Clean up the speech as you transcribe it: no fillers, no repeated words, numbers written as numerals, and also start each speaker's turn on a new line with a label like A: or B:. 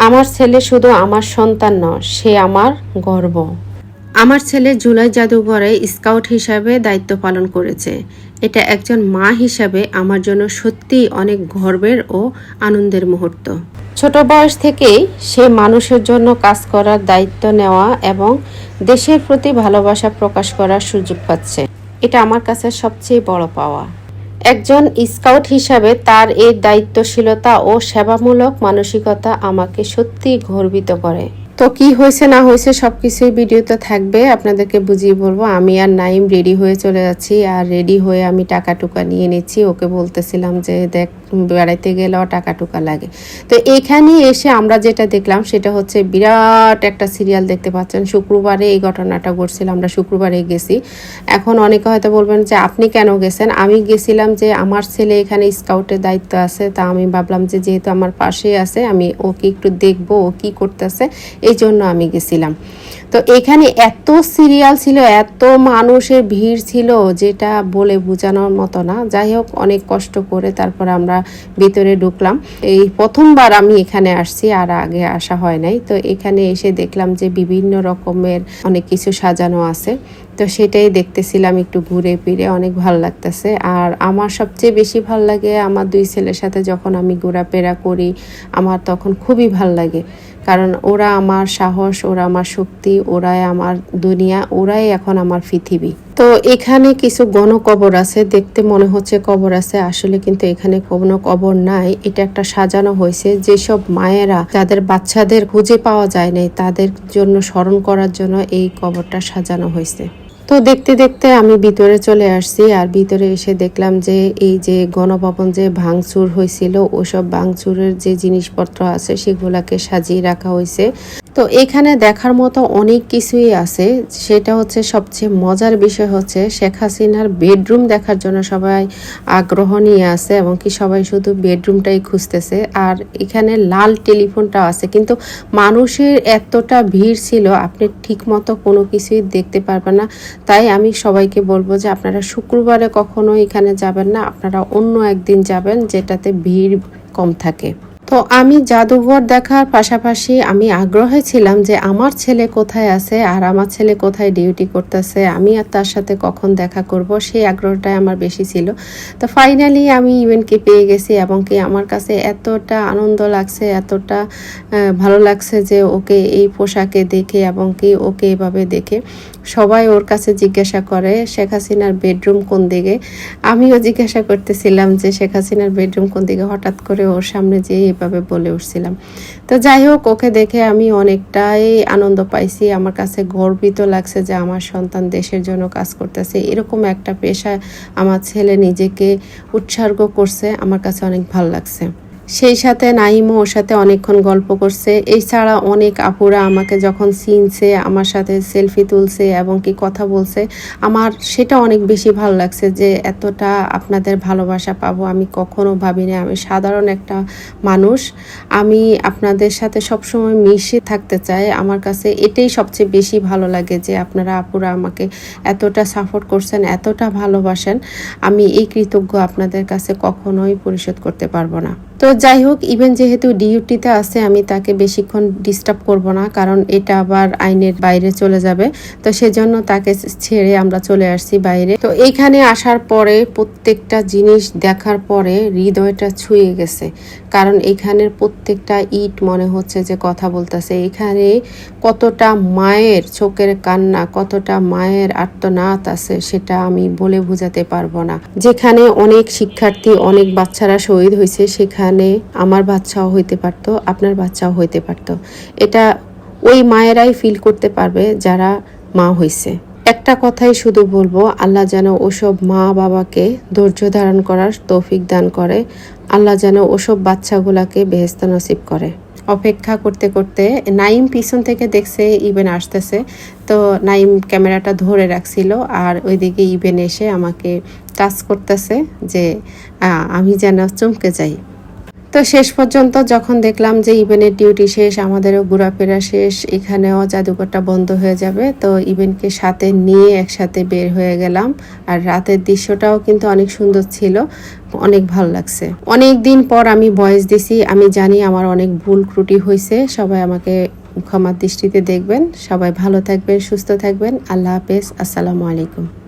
A: আমার ছেলে শুধু আমার সন্তান নয়, সে আমার গর্ব। আমার ছেলে জুলাই জাদুঘরে স্কাউট হিসাবে দায়িত্ব পালন করেছে। এটা একজন মা হিসাবে আমার জন্য সত্যিই অনেক গর্বের ও আনন্দের মুহূর্ত। ছোট বয়স থেকেই সে মানুষের জন্য কাজ করার দায়িত্ব নেওয়া এবং দেশের প্রতি ভালোবাসা প্রকাশ করার সুযোগ পাচ্ছে। এটা আমার কাছে সবচেয়ে বড় পাওয়া। একজন স্কাউট হিসাবে তার এই দায়িত্বশীলতা ও সেবামূলক মানসিকতা আমাকে সত্যিই গর্বিত করে। তো কি হয়েছে না হয়েছে সবকিছুই ভিডিওতে থাকবে, আপনাদেরকে বুঝিয়ে বলবো। আমি আর নাইম রেডি হয়ে চলে যাচ্ছি, আর রেডি হয়ে আমি টাকা টুকা নিয়ে নিচ্ছি। ওকে বলতেছিলাম যে দেখ, বেড়াইতে গেলেও টাকা টুকা লাগে। তো এখানে এসে আমরা যেটা দেখলাম সেটা হচ্ছে বিরাট একটা সিরিয়াল দেখতে পাচ্ছেন। শুক্রবারে এই ঘটনাটা ঘটছিল, আমরা শুক্রবারে গেছি। এখন অনেকে হয়তো বলবেন যে আপনি কেন গেছেন। আমি গেছিলাম যে আমার ছেলে এখানে স্কাউটের দায়িত্ব আছে, তা আমি ভাবলাম যে যেহেতু আমার পাশেই আছে আমি ওকে একটু দেখবো ও কী করতেছে, এই জন্য আমি গেছিলাম। তো এখানে এত সিরিয়াল ছিল, এত মানুষের ভিড় ছিল যেটা বলে বোঝানোর মতো না। যাই হোক, অনেক কষ্ট করে তারপর আমরা ভিতরে ঢুকলাম। এই প্রথমবার আমি এখানে আসছি, আর আগে আসা হয় নাই। তো এখানে এসে দেখলাম যে বিভিন্ন রকমের অনেক কিছু সাজানো আছে। তো সেটাই দেখতেছিলাম, একটু ঘুরে ফিরে অনেক ভাল লাগতেছে। আর আমার সবচেয়ে বেশি ভাল লাগে আমার দুই ছেলের সাথে যখন আমি ঘোরাফেরা করি, আমার তখন খুবই ভাল লাগে। কারণ ওরা আমার সাহস, ওরা আমার শক্তি, ওরাই আমার দুনিয়া, ওরাই এখন আমার পৃথিবী। তো এখানে কিছু গণকবর আছে, দেখতে মনে হচ্ছে কবর আছে, আসলে কিন্তু এখানে কোনো কবর নাই। এটা একটা সাজানো হয়েছে যেসব মায়েরা যাদের বাচ্চাদের খুঁজে পাওয়া যায় নাই তাদের জন্য স্মরণ করার জন্য এই কবরটা সাজানো হয়েছে। তো দেখতে দেখতে আমি ভিতরে চলে আসছি, আর ভিতরে এসে দেখলাম যে এই যে গণভবন যে ভাঙচুর হয়েছিল, ওসব ভাঙচুরের যে জিনিসপত্র আছে সেগুলাকে সাজিয়ে রাখা হয়েছে। তো এখানে দেখার মতো অনেক কিছুই আছে। সেটা হচ্ছে সবচেয়ে মজার বিষয় হচ্ছে শেখ হাসিনার বেডরুম দেখার জন্য সবাই আগ্রহ নিয়ে আছে, এবং কি সবাই শুধু বেডরুমটাই খুঁজতেছে। আর এখানে লাল টেলিফোনটা আছে, কিন্তু মানুষের এতটা ভিড় ছিল আপনি ঠিক মতো কোনো কিছুই দেখতে পারবেন না। তাই আমি সবাইকে বলবো যে আপনারা শুক্রবারে কখনো এখানে যাবেন না, আপনারা অন্য একদিন যাবেন যেটাতে ভিড় কম থাকে। তো আমি জাদুঘর দেখার পাশাপাশি আমি আগ্রহে ছিলাম যে আমার ছেলে কোথায় আছে আর আমার ছেলে কোথায় ডিউটি করতেছে, আমি আর তার সাথে কখন দেখা করব, সেই আগ্রহটাই আমার বেশি ছিল। তো ফাইনালি আমি ইভেনকে পেয়ে গেছি, এবং কি আমার কাছে এতটা আনন্দ লাগছে, এতটা ভালো লাগছে যে ওকে এই পোশাকে দেখে, এবং কি ওকে এভাবে দেখে সবাই ওর কাছে জিজ্ঞাসা করে শেখ হাসিনার বেডরুম কোন দিকে। আমিও জিজ্ঞাসা করতেছিলাম যে শেখ হাসিনার বেডরুম কোন দিকে, হঠাৎ করে ওর সামনে যেয়ে এভাবে বলে উঠছিলাম। তো যাই হোক, ওকে দেখে আমি অনেকটাই আনন্দ পাইছি। আমার কাছে গর্বিত লাগছে যে আমার সন্তান দেশের জন্য কাজ করতেছে, এরকম একটা পেশায় আমার ছেলে নিজেকে উৎসর্গ করছে, আমার কাছে অনেক ভালো লাগছে। সেই সাথে নাইমও ওর সাথে অনেকক্ষণ গল্প করছে। এছাড়া অনেক আপুরা আমাকে যখন চিনছে, আমার সাথে সেলফি তুলছে এবং কি কথা বলছে, আমার সেটা অনেক বেশি ভালো লাগছে যে এতটা আপনাদের ভালোবাসা পাবো আমি কখনো ভাবিনি। আমি সাধারণ একটা মানুষ, আমি আপনাদের সাথে সবসময় মিশে থাকতে চাই। আমার কাছে এটাই সবচেয়ে বেশি ভালো লাগে যে আপনারা আপুরা আমাকে এতটা সাপোর্ট করছেন, এতটা ভালোবাসেন। আমি এই কৃতজ্ঞ আপনাদের কাছে কখনোই পরিশোধ করতে পারবো না। তো যাই হোক, ইভেন যেহেতু ডিউটিতে আছে আমি তাকে বেশিক্ষণ ডিস্টার্ব করব না, কারণ এটা আবার আইনের বাইরে চলে যাবে। তো সেজন্য তাকে ছেড়ে আমরা চলে আসছি বাইরে। তো এইখানে আসার পরে প্রত্যেকটা জিনিস দেখার পরে হৃদয়টা ছুঁয়ে গেছে, কারণ এখানের প্রত্যেকটা ইট মনে হচ্ছে যে কথা বলতেছে। এখানে কতটা মায়ের চোখের কান্না, কতটা মায়ের আর্তনাদ আছে সেটা আমি বলে বোঝাতে পারবো না। যেখানে অনেক শিক্ষার্থী, অনেক বাচ্চারা শহীদ হয়েছে, সেখানে আমার বাচ্চাও হইতে পারতো, আপনার বাচ্চাও হইতে পারতো। এটা ওই মায়েরাই ফিল করতে পারবে যারা মা হইছে। একটা কথাই শুধু বলবো, আল্লাহ যেন ওসব মা বাবাকে ধৈর্য ধারণ করার তৌফিক দান করে। আল্লাহ যেন ওসব বাচ্চাগুলাকে বেহেশত নসিব করে। অপেক্ষা করতে করতে নাইম পিছন থেকে দেখছে ইভেন আসতেছে, তো নাইম ক্যামেরাটা ধরে রাখছিল, আর ওইদিকে ইভেন এসে আমাকে টাচ করতেছে যে আমি যেন চমকে যাই। তো শেষ পর্যন্ত যখন দেখলাম যে ইভেন্টের ডিউটি শেষ, আমাদেরও ঘোরাফেরা শেষ, এখানেও জাদুঘরটা বন্ধ হয়ে যাবে, তো ইভেন্টকে সাথে নিয়ে একসাথে বের হয়ে গেলাম। আর রাতের দৃশ্যটাও কিন্তু অনেক সুন্দর ছিল, অনেক ভালো লাগছে। অনেক দিন পর আমি ভয়েস দিছি, আমি জানি আমার অনেক ভুল ত্রুটি হয়েছে, সবাই আমাকে ক্ষমার দৃষ্টিতে দেখবেন। সবাই ভালো থাকবেন, সুস্থ থাকবেন। আল্লাহ হাফেজ, আসসালামু আলাইকুম।